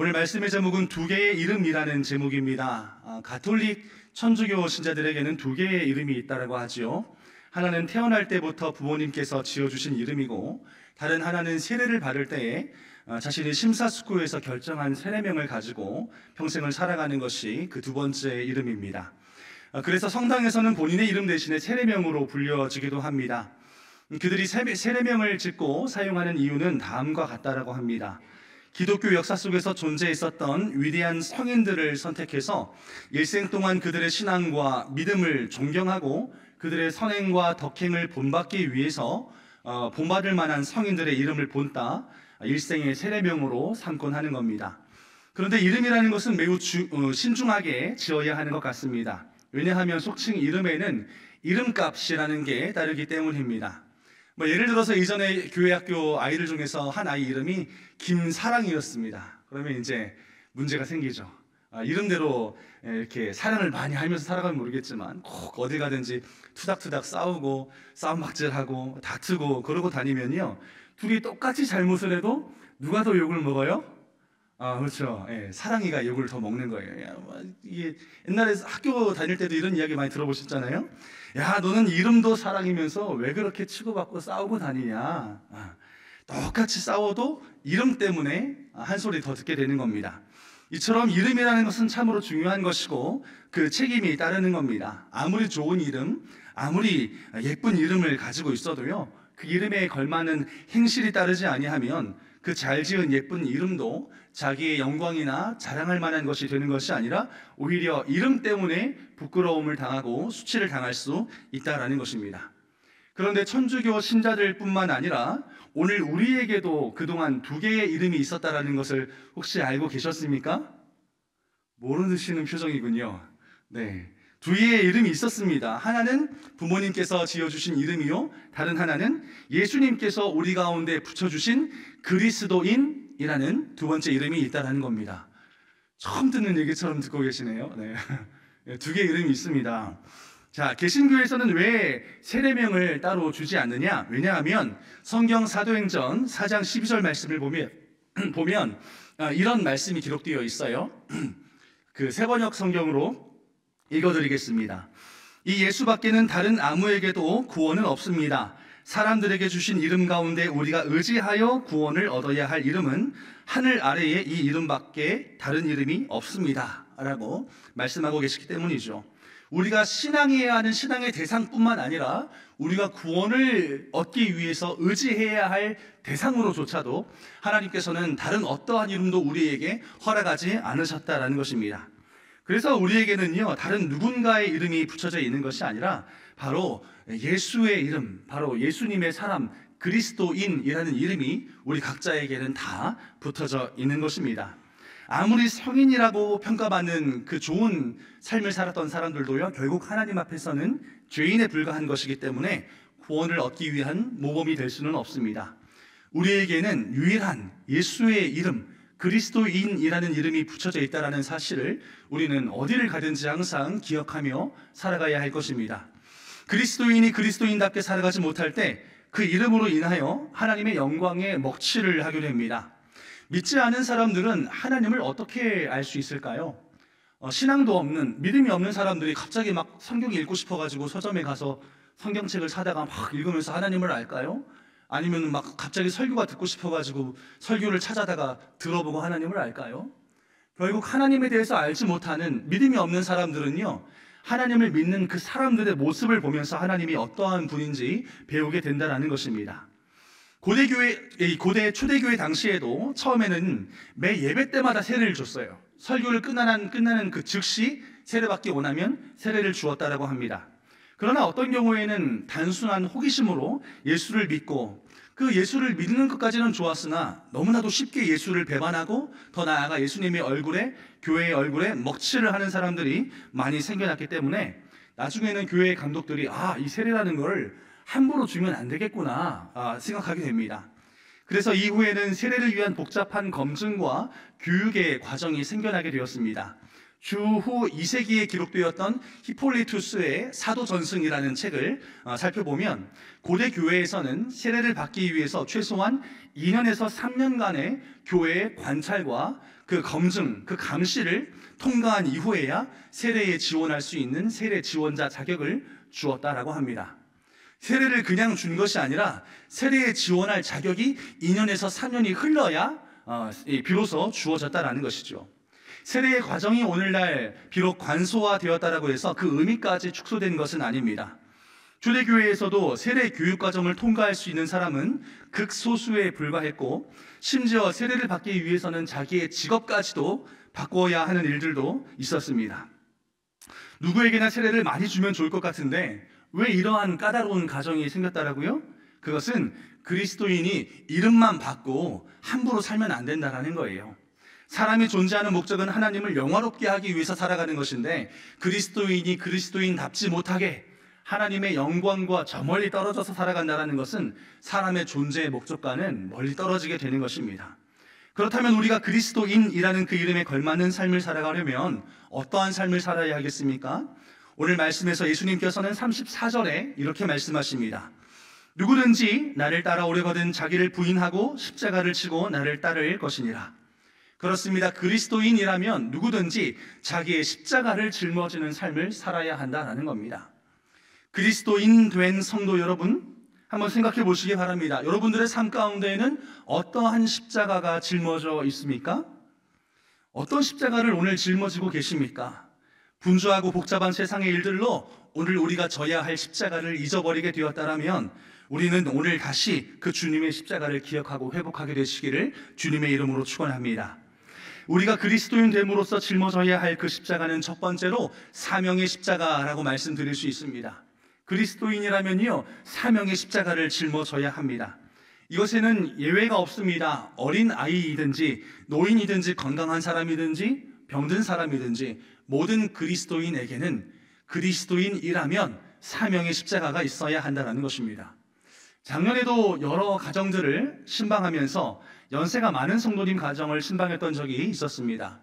오늘 말씀의 제목은 두 개의 이름이라는 제목입니다. 가톨릭 천주교 신자들에게는 두 개의 이름이 있다고 하지요. 하나는 태어날 때부터 부모님께서 지어주신 이름이고, 다른 하나는 세례를 받을 때에 자신이 심사숙고해서 결정한 세례명을 가지고 평생을 살아가는 것이 그 두 번째 이름입니다. 그래서 성당에서는 본인의 이름 대신에 세례명으로 불려지기도 합니다. 그들이 세례명을 짓고 사용하는 이유는 다음과 같다라고 합니다. 기독교 역사 속에서 존재했었던 위대한 성인들을 선택해서 일생 동안 그들의 신앙과 믿음을 존경하고 그들의 선행과 덕행을 본받기 위해서 본받을 만한 성인들의 이름을 본따 일생의 세례명으로 삼곤 하는 겁니다. 그런데 이름이라는 것은 매우 신중하게 지어야 하는 것 같습니다. 왜냐하면 속칭 이름에는 이름값이라는 게 따르기 때문입니다. 예를 들어서 이전에 교회 학교 아이들 중에서 한 아이 이름이 김사랑이었습니다. 그러면 이제 문제가 생기죠. 이름대로 이렇게 사랑을 많이 하면서 살아가면 모르겠지만 꼭 어디 가든지 투닥투닥 싸우고 싸움박질하고 다투고 그러고 다니면요, 둘이 똑같이 잘못을 해도 누가 더 욕을 먹어요? 그렇죠. 사랑이가 욕을 더 먹는 거예요. 이게 옛날에 학교 다닐 때도 이런 이야기 많이 들어보셨잖아요. 야, 너는 이름도 사랑이면서 왜 그렇게 치고받고 싸우고 다니냐. 똑같이 싸워도 이름 때문에 한 소리 더 듣게 되는 겁니다. 이처럼 이름이라는 것은 참으로 중요한 것이고 그 책임이 따르는 겁니다. 아무리 좋은 이름, 아무리 예쁜 이름을 가지고 있어도요, 그 이름에 걸맞는 행실이 따르지 아니하면 그 잘 지은 예쁜 이름도 자기의 영광이나 자랑할 만한 것이 되는 것이 아니라 오히려 이름 때문에 부끄러움을 당하고 수치를 당할 수 있다라는 것입니다. 그런데 천주교 신자들뿐만 아니라 오늘 우리에게도 그동안 두 개의 이름이 있었다라는 것을 혹시 알고 계셨습니까? 모르시는 표정이군요. 네, 두 개의 이름이 있었습니다. 하나는 부모님께서 지어주신 이름이요, 다른 하나는 예수님께서 우리 가운데 붙여주신 그리스도인이라는 두 번째 이름이 있다는 겁니다. 처음 듣는 얘기처럼 듣고 계시네요. 네. 두 개의 이름이 있습니다. 자, 개신교에서는 왜 세례명을 따로 주지 않느냐? 왜냐하면 성경 사도행전 4장 12절 말씀을 보면 이런 말씀이 기록되어 있어요. 그 세번역 성경으로 읽어드리겠습니다. 이 예수밖에는 다른 아무에게도 구원은 없습니다. 사람들에게 주신 이름 가운데 우리가 의지하여 구원을 얻어야 할 이름은 하늘 아래에 이 이름밖에 다른 이름이 없습니다 라고 말씀하고 계시기 때문이죠. 우리가 신앙해야 하는 신앙의 대상뿐만 아니라 우리가 구원을 얻기 위해서 의지해야 할 대상으로조차도 하나님께서는 다른 어떠한 이름도 우리에게 허락하지 않으셨다라는 것입니다. 그래서 우리에게는요, 다른 누군가의 이름이 붙여져 있는 것이 아니라 바로 예수의 이름, 바로 예수님의 사람, 그리스도인이라는 이름이 우리 각자에게는 다 붙어져 있는 것입니다. 아무리 성인이라고 평가받는 그 좋은 삶을 살았던 사람들도요, 결국 하나님 앞에서는 죄인에 불과한 것이기 때문에 구원을 얻기 위한 모범이 될 수는 없습니다. 우리에게는 유일한 예수의 이름, 그리스도인이라는 이름이 붙여져 있다는 사실을 우리는 어디를 가든지 항상 기억하며 살아가야 할 것입니다. 그리스도인이 그리스도인답게 살아가지 못할 때 그 이름으로 인하여 하나님의 영광에 먹칠을 하게 됩니다. 믿지 않은 사람들은 하나님을 어떻게 알 수 있을까요? 신앙도 없는, 믿음이 없는 사람들이 갑자기 막 성경 읽고 싶어가지고 서점에 가서 성경책을 사다가 막 읽으면서 하나님을 알까요? 아니면 막 갑자기 설교가 듣고 싶어가지고 설교를 찾아다가 들어보고 하나님을 알까요? 결국 하나님에 대해서 알지 못하는 믿음이 없는 사람들은요, 하나님을 믿는 그 사람들의 모습을 보면서 하나님이 어떠한 분인지 배우게 된다는 것입니다. 고대 초대교회 당시에도 처음에는 매 예배 때마다 세례를 줬어요. 설교를 끝나는 그 즉시 세례받기 원하면 세례를 주었다라고 합니다. 그러나 어떤 경우에는 단순한 호기심으로 예수를 믿고 그 예수를 믿는 것까지는 좋았으나 너무나도 쉽게 예수를 배반하고 더 나아가 예수님의 얼굴에, 교회의 얼굴에 먹칠을 하는 사람들이 많이 생겨났기 때문에 나중에는 교회 감독들이 이 세례라는 걸 함부로 주면 안 되겠구나 생각하게 됩니다. 그래서 이후에는 세례를 위한 복잡한 검증과 교육의 과정이 생겨나게 되었습니다. 주후 2세기에 기록되었던 히폴리투스의 사도전승이라는 책을 살펴보면 고대 교회에서는 세례를 받기 위해서 최소한 2년에서 3년간의 교회의 관찰과 그 검증, 그 감시를 통과한 이후에야 세례에 지원할 수 있는 세례 지원자 자격을 주었다라고 합니다. 세례를 그냥 준 것이 아니라 세례에 지원할 자격이 2년에서 3년이 흘러야 비로소 주어졌다라는 것이죠. 세례의 과정이 오늘날 비록 관소화되었다라고 해서 그 의미까지 축소된 것은 아닙니다. 초대교회에서도 세례 교육 과정을 통과할 수 있는 사람은 극소수에 불과했고, 심지어 세례를 받기 위해서는 자기의 직업까지도 바꿔야 하는 일들도 있었습니다. 누구에게나 세례를 많이 주면 좋을 것 같은데 왜 이러한 까다로운 과정이 생겼다라고요? 그것은 그리스도인이 이름만 받고 함부로 살면 안 된다라는 거예요. 사람이 존재하는 목적은 하나님을 영화롭게 하기 위해서 살아가는 것인데, 그리스도인이 그리스도인답지 못하게 하나님의 영광과 저 멀리 떨어져서 살아간다는 것은 사람의 존재의 목적과는 멀리 떨어지게 되는 것입니다. 그렇다면 우리가 그리스도인이라는 그 이름에 걸맞는 삶을 살아가려면 어떠한 삶을 살아야 하겠습니까? 오늘 말씀에서 예수님께서는 34절에 이렇게 말씀하십니다. 누구든지 나를 따라오려거든 자기를 부인하고 십자가를 지고 나를 따를 것이니라. 그렇습니다. 그리스도인이라면 누구든지 자기의 십자가를 짊어지는 삶을 살아야 한다는 겁니다. 그리스도인 된 성도 여러분, 한번 생각해 보시기 바랍니다. 여러분들의 삶 가운데에는 어떠한 십자가가 짊어져 있습니까? 어떤 십자가를 오늘 짊어지고 계십니까? 분주하고 복잡한 세상의 일들로 오늘 우리가 져야 할 십자가를 잊어버리게 되었다면 우리는 오늘 다시 그 주님의 십자가를 기억하고 회복하게 되시기를 주님의 이름으로 축원합니다. 우리가 그리스도인 됨으로써 짊어져야 할 그 십자가는 첫 번째로 사명의 십자가라고 말씀드릴 수 있습니다. 그리스도인이라면요, 사명의 십자가를 짊어져야 합니다. 이것에는 예외가 없습니다. 어린 아이이든지 노인이든지 건강한 사람이든지 병든 사람이든지 모든 그리스도인에게는 그리스도인이라면 사명의 십자가가 있어야 한다는 것입니다. 작년에도 여러 가정들을 신방하면서 연세가 많은 성도님 가정을 신방했던 적이 있었습니다.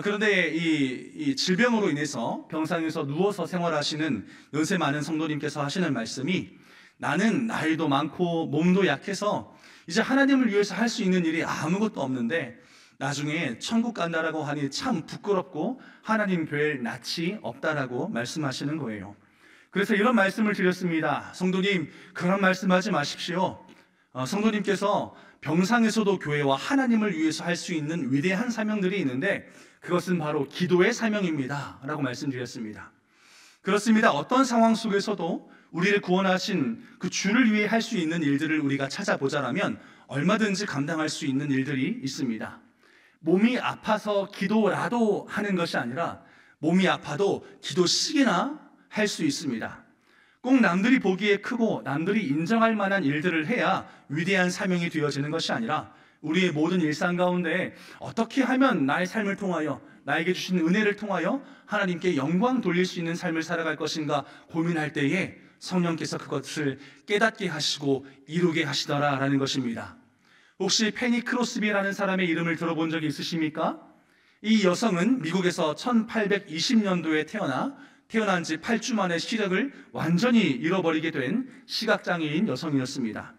그런데 이 질병으로 인해서 병상에서 누워서 생활하시는 연세 많은 성도님께서 하시는 말씀이, 나는 나이도 많고 몸도 약해서 이제 하나님을 위해서 할 수 있는 일이 아무것도 없는데 나중에 천국 간다라고 하니 참 부끄럽고 하나님 뵐 낯이 없다라고 말씀하시는 거예요. 그래서 이런 말씀을 드렸습니다. 성도님, 그런 말씀하지 마십시오. 성도님께서 병상에서도 교회와 하나님을 위해서 할 수 있는 위대한 사명들이 있는데 그것은 바로 기도의 사명입니다 라고 말씀드렸습니다. 그렇습니다. 어떤 상황 속에서도 우리를 구원하신 그 주를 위해 할 수 있는 일들을 우리가 찾아보자라면 얼마든지 감당할 수 있는 일들이 있습니다. 몸이 아파서 기도라도 하는 것이 아니라 몸이 아파도 기도씩이나 할 수 있습니다. 꼭 남들이 보기에 크고 남들이 인정할 만한 일들을 해야 위대한 사명이 되어지는 것이 아니라 우리의 모든 일상 가운데 어떻게 하면 나의 삶을 통하여 나에게 주신 은혜를 통하여 하나님께 영광 돌릴 수 있는 삶을 살아갈 것인가 고민할 때에 성령께서 그것을 깨닫게 하시고 이루게 하시더라라는 것입니다. 혹시 페니 크로스비라는 사람의 이름을 들어본 적이 있으십니까? 이 여성은 미국에서 1820년도에 태어난 지 8주 만에 시력을 완전히 잃어버리게 된 시각장애인 여성이었습니다.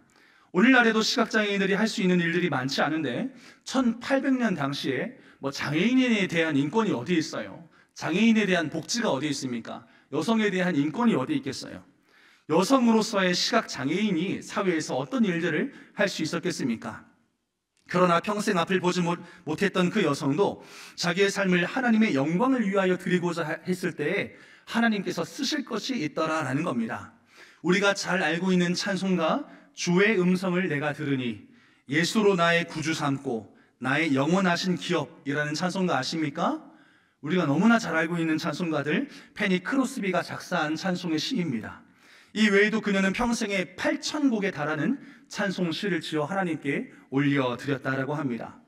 오늘날에도 시각장애인들이 할 수 있는 일들이 많지 않은데 1800년 당시에 장애인에 대한 인권이 어디 있어요? 장애인에 대한 복지가 어디 있습니까? 여성에 대한 인권이 어디 있겠어요? 여성으로서의 시각장애인이 사회에서 어떤 일들을 할 수 있었겠습니까? 그러나 평생 앞을 보지 못했던 그 여성도 자기의 삶을 하나님의 영광을 위하여 드리고자 했을 때에 하나님께서 쓰실 것이 있더라라는 겁니다. 우리가 잘 알고 있는 찬송가 주의 음성을 내가 들으니 예수로 나의 구주 삼고 나의 영원하신 기업이라는 찬송가 아십니까? 우리가 너무나 잘 알고 있는 찬송가들, 페니 크로스비가 작사한 찬송의 시입니다. 이 외에도 그녀는 평생에 8,000곡에 달하는 찬송시를 지어 하나님께 올려드렸다라고 합니다.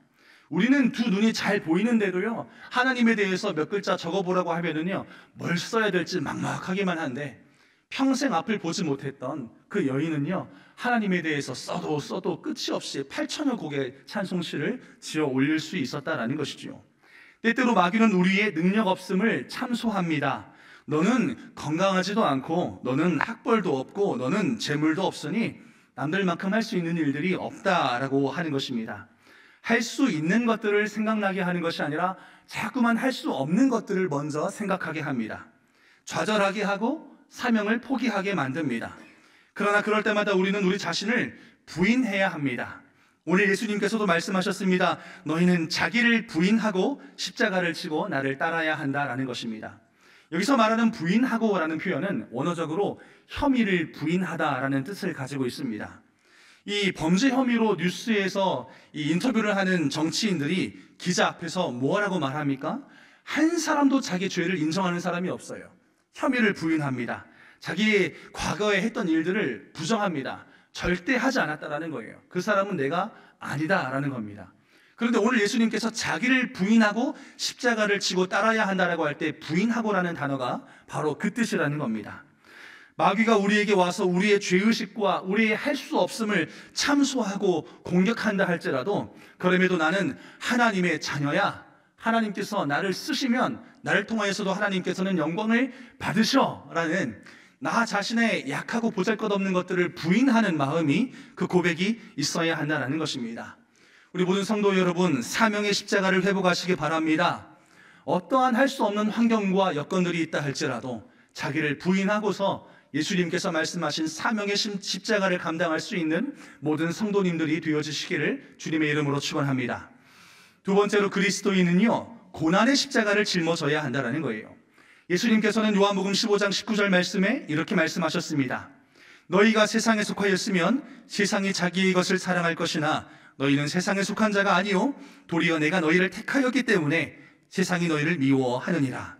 우리는 두 눈이 잘 보이는데도요, 하나님에 대해서 몇 글자 적어보라고 하면은요, 뭘 써야 될지 막막하기만 한데 평생 앞을 보지 못했던 그 여인은요, 하나님에 대해서 써도 끝이 없이 8,000여 곡의 찬송시를 지어 올릴 수 있었다라는 것이죠. 때때로 마귀는 우리의 능력 없음을 참소합니다. 너는 건강하지도 않고 너는 학벌도 없고 너는 재물도 없으니 남들만큼 할 수 있는 일들이 없다라고 하는 것입니다. 할 수 있는 것들을 생각나게 하는 것이 아니라 자꾸만 할 수 없는 것들을 먼저 생각하게 합니다. 좌절하게 하고 사명을 포기하게 만듭니다. 그러나 그럴 때마다 우리는 우리 자신을 부인해야 합니다. 오늘 예수님께서도 말씀하셨습니다. 너희는 자기를 부인하고 십자가를 지고 나를 따라야 한다라는 것입니다. 여기서 말하는 부인하고라는 표현은 원어적으로 혐의를 부인하다라는 뜻을 가지고 있습니다. 이 범죄 혐의로 뉴스에서 이 인터뷰를 하는 정치인들이 기자 앞에서 뭐라고 말합니까? 한 사람도 자기 죄를 인정하는 사람이 없어요. 혐의를 부인합니다. 자기 과거에 했던 일들을 부정합니다. 절대 하지 않았다라는 거예요. 그 사람은 내가 아니다라는 겁니다. 그런데 오늘 예수님께서 자기를 부인하고 십자가를 지고 따라야 한다라고 할 때 부인하고라는 단어가 바로 그 뜻이라는 겁니다. 마귀가 우리에게 와서 우리의 죄의식과 우리의 할 수 없음을 참소하고 공격한다 할지라도 그럼에도 나는 하나님의 자녀야. 하나님께서 나를 쓰시면 나를 통하여서도 하나님께서는 영광을 받으셔라는 나 자신의 약하고 보잘것없는 것들을 부인하는 마음이 그 고백이 있어야 한다는 것입니다. 우리 모든 성도 여러분, 사명의 십자가를 회복하시기 바랍니다. 어떠한 할 수 없는 환경과 여건들이 있다 할지라도 자기를 부인하고서 예수님께서 말씀하신 사명의 십자가를 감당할 수 있는 모든 성도님들이 되어주시기를 주님의 이름으로 축원합니다. 두 번째로 그리스도인은요, 고난의 십자가를 짊어져야 한다는 거예요. 예수님께서는 요한복음 15장 19절 말씀에 이렇게 말씀하셨습니다. 너희가 세상에 속하였으면 세상이 자기의 것을 사랑할 것이나 너희는 세상에 속한 자가 아니요 도리어 내가 너희를 택하였기 때문에 세상이 너희를 미워하느니라.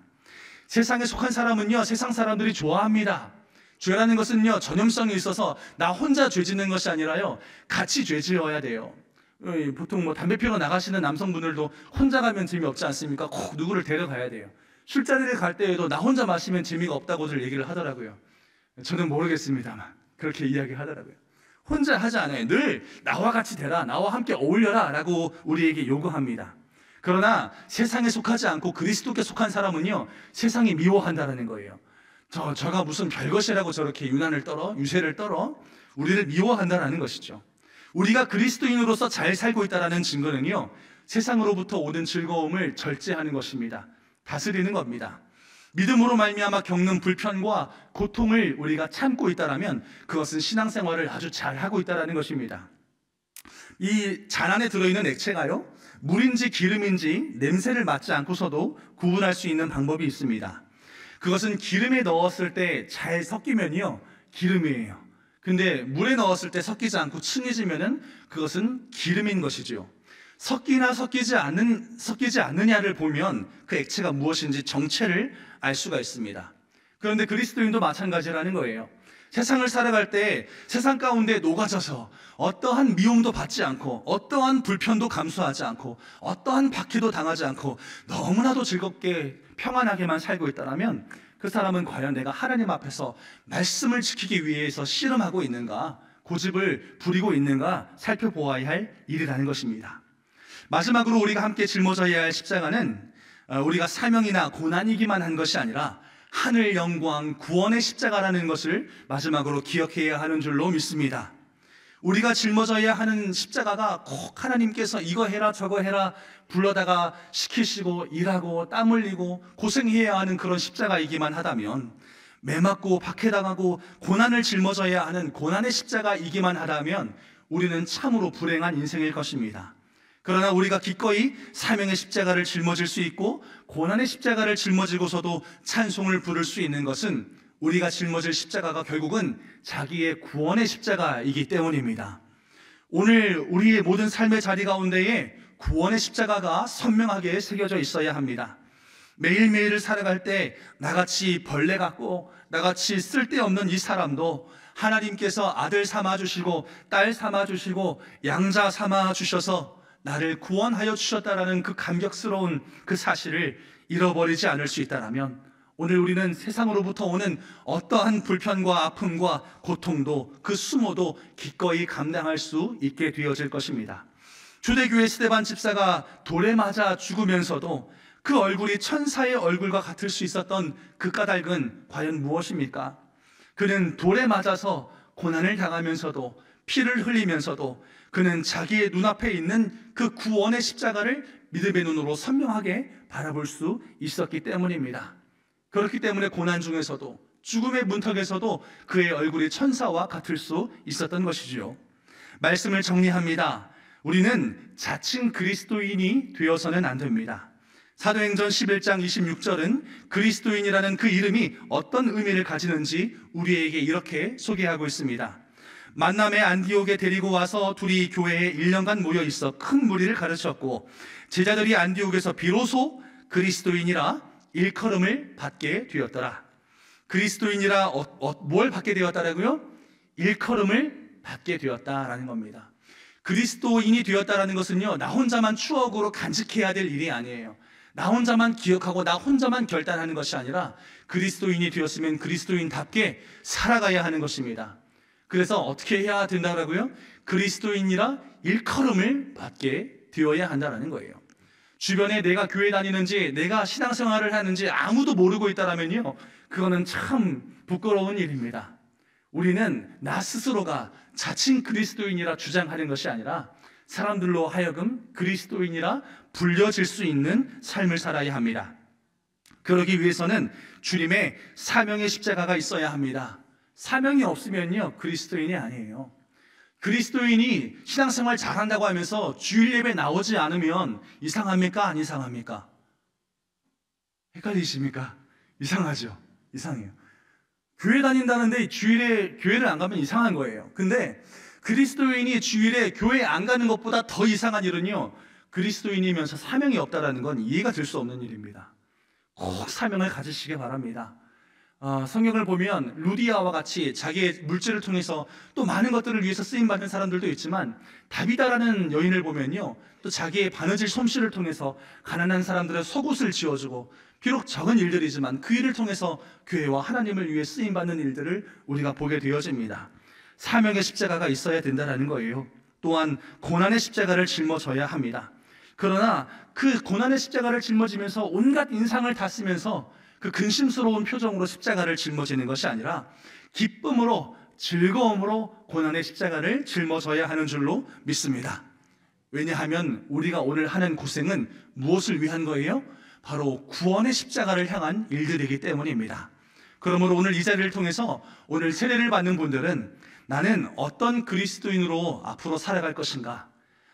세상에 속한 사람은요, 세상 사람들이 좋아합니다. 죄라는 것은요, 전염성이 있어서 나 혼자 죄 짓는 것이 아니라요, 같이 죄 지어야 돼요. 보통 담배 피러 나가시는 남성분들도 혼자 가면 재미없지 않습니까? 꼭 누구를 데려가야 돼요. 술자리를 갈 때에도 나 혼자 마시면 재미가 없다고들 얘기를 하더라고요. 저는 모르겠습니다만 그렇게 이야기하더라고요. 혼자 하지 않아요. 늘 나와 같이 되라, 나와 함께 어울려라 라고 우리에게 요구합니다. 그러나 세상에 속하지 않고 그리스도께 속한 사람은요, 세상이 미워한다는 거예요. 저가 무슨 별것이라고 저렇게 유세를 떨어 우리를 미워한다는 것이죠. 우리가 그리스도인으로서 잘 살고 있다는 증거는요, 세상으로부터 오는 즐거움을 절제하는 것입니다. 다스리는 겁니다. 믿음으로 말미암아 겪는 불편과 고통을 우리가 참고 있다면 그것은 신앙생활을 아주 잘하고 있다는 것입니다. 이 잔 안에 들어있는 액체가요, 물인지 기름인지 냄새를 맡지 않고서도 구분할 수 있는 방법이 있습니다. 그것은 기름에 넣었을 때 잘 섞이면요, 기름이에요. 근데 물에 넣었을 때 섞이지 않고 층해지면은 그것은 기름인 것이죠. 섞이나 섞이지 않느냐를 보면 그 액체가 무엇인지 정체를 알 수가 있습니다. 그런데 그리스도인도 마찬가지라는 거예요. 세상을 살아갈 때 세상 가운데 녹아져서 어떠한 미움도 받지 않고 어떠한 불편도 감수하지 않고 어떠한 박해도 당하지 않고 너무나도 즐겁게 평안하게만 살고 있다면 그 사람은 과연 내가 하나님 앞에서 말씀을 지키기 위해서 씨름하고 있는가, 고집을 부리고 있는가 살펴보아야 할 일이라는 것입니다. 마지막으로 우리가 함께 짊어져야 할 십자가는 우리가 사명이나 고난이기만 한 것이 아니라 하늘 영광 구원의 십자가라는 것을 마지막으로 기억해야 하는 줄로 믿습니다. 우리가 짊어져야 하는 십자가가 꼭 하나님께서 이거 해라 저거 해라 불러다가 시키시고 일하고 땀 흘리고 고생해야 하는 그런 십자가이기만 하다면, 매 맞고 박해당하고 고난을 짊어져야 하는 고난의 십자가이기만 하다면 우리는 참으로 불행한 인생일 것입니다. 그러나 우리가 기꺼이 사명의 십자가를 짊어질 수 있고 고난의 십자가를 짊어지고서도 찬송을 부를 수 있는 것은 우리가 짊어질 십자가가 결국은 자기의 구원의 십자가이기 때문입니다. 오늘 우리의 모든 삶의 자리 가운데에 구원의 십자가가 선명하게 새겨져 있어야 합니다. 매일매일을 살아갈 때 나같이 벌레 같고 나같이 쓸데없는 이 사람도 하나님께서 아들 삼아주시고 딸 삼아주시고 양자 삼아주셔서 나를 구원하여 주셨다라는 그 감격스러운 그 사실을 잃어버리지 않을 수 있다면 오늘 우리는 세상으로부터 오는 어떠한 불편과 아픔과 고통도 그 수모도 기꺼이 감당할 수 있게 되어질 것입니다. 초대교회 스데반 집사가 돌에 맞아 죽으면서도 그 얼굴이 천사의 얼굴과 같을 수 있었던 그 까닭은 과연 무엇입니까? 그는 돌에 맞아서 고난을 당하면서도 피를 흘리면서도 그는 자기의 눈앞에 있는 그 구원의 십자가를 믿음의 눈으로 선명하게 바라볼 수 있었기 때문입니다. 그렇기 때문에 고난 중에서도 죽음의 문턱에서도 그의 얼굴이 천사와 같을 수 있었던 것이지요. 말씀을 정리합니다. 우리는 자칭 그리스도인이 되어서는 안 됩니다. 사도행전 11장 26절은 그리스도인이라는 그 이름이 어떤 의미를 가지는지 우리에게 이렇게 소개하고 있습니다. 만남의 안디옥에 데리고 와서 둘이 교회에 1년간 모여 있어 큰 무리를 가르쳤고 제자들이 안디옥에서 비로소 그리스도인이라 일컬음을 받게 되었더라. 그리스도인이라 뭘 받게 되었다라고요? 일컬음을 받게 되었다라는 겁니다. 그리스도인이 되었다라는 것은요, 나 혼자만 추억으로 간직해야 될 일이 아니에요. 나 혼자만 기억하고 나 혼자만 결단하는 것이 아니라 그리스도인이 되었으면 그리스도인답게 살아가야 하는 것입니다. 그래서 어떻게 해야 된다고요? 그리스도인이라 일컬음을 받게 되어야 한다는 거예요. 주변에 내가 교회 다니는지 내가 신앙생활을 하는지 아무도 모르고 있다면요, 그거는 참 부끄러운 일입니다. 우리는 나 스스로가 자칭 그리스도인이라 주장하는 것이 아니라 사람들로 하여금 그리스도인이라 불려질 수 있는 삶을 살아야 합니다. 그러기 위해서는 주님의 사명의 십자가가 있어야 합니다. 사명이 없으면요, 그리스도인이 아니에요. 그리스도인이 신앙생활 잘한다고 하면서 주일 예배 나오지 않으면 이상합니까? 안 이상합니까? 헷갈리십니까? 이상하죠. 이상해요. 교회 다닌다는데 주일에 교회를 안 가면 이상한 거예요. 근데 그리스도인이 주일에 교회 안 가는 것보다 더 이상한 일은요, 그리스도인이면서 사명이 없다는 건 이해가 될 수 없는 일입니다. 꼭 사명을 가지시기 바랍니다. 성경을 보면 루디아와 같이 자기의 물질을 통해서 또 많은 것들을 위해서 쓰임받는 사람들도 있지만, 다비다라는 여인을 보면요, 또 자기의 바느질 솜씨를 통해서 가난한 사람들의 속옷을 지어주고, 비록 적은 일들이지만 그 일을 통해서 교회와 하나님을 위해 쓰임받는 일들을 우리가 보게 되어집니다. 사명의 십자가가 있어야 된다는 거예요. 또한 고난의 십자가를 짊어져야 합니다. 그러나 그 고난의 십자가를 짊어지면서 온갖 인상을 다 쓰면서 그 근심스러운 표정으로 십자가를 짊어지는 것이 아니라 기쁨으로, 즐거움으로 고난의 십자가를 짊어져야 하는 줄로 믿습니다. 왜냐하면 우리가 오늘 하는 고생은 무엇을 위한 거예요? 바로 구원의 십자가를 향한 일들이기 때문입니다. 그러므로 오늘 이 자리를 통해서 오늘 세례를 받는 분들은 나는 어떤 그리스도인으로 앞으로 살아갈 것인가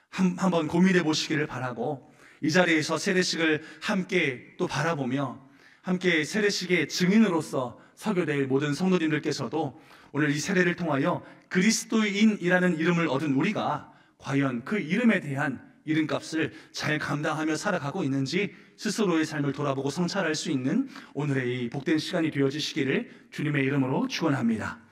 한번 고민해 보시기를 바라고, 이 자리에서 세례식을 함께 또 바라보며 함께 세례식의 증인으로서 서교될 모든 성도님들께서도 오늘 이 세례를 통하여 그리스도인이라는 이름을 얻은 우리가 과연 그 이름에 대한 이름값을 잘 감당하며 살아가고 있는지 스스로의 삶을 돌아보고 성찰할 수 있는 오늘의 이 복된 시간이 되어지시기를 주님의 이름으로 축원합니다.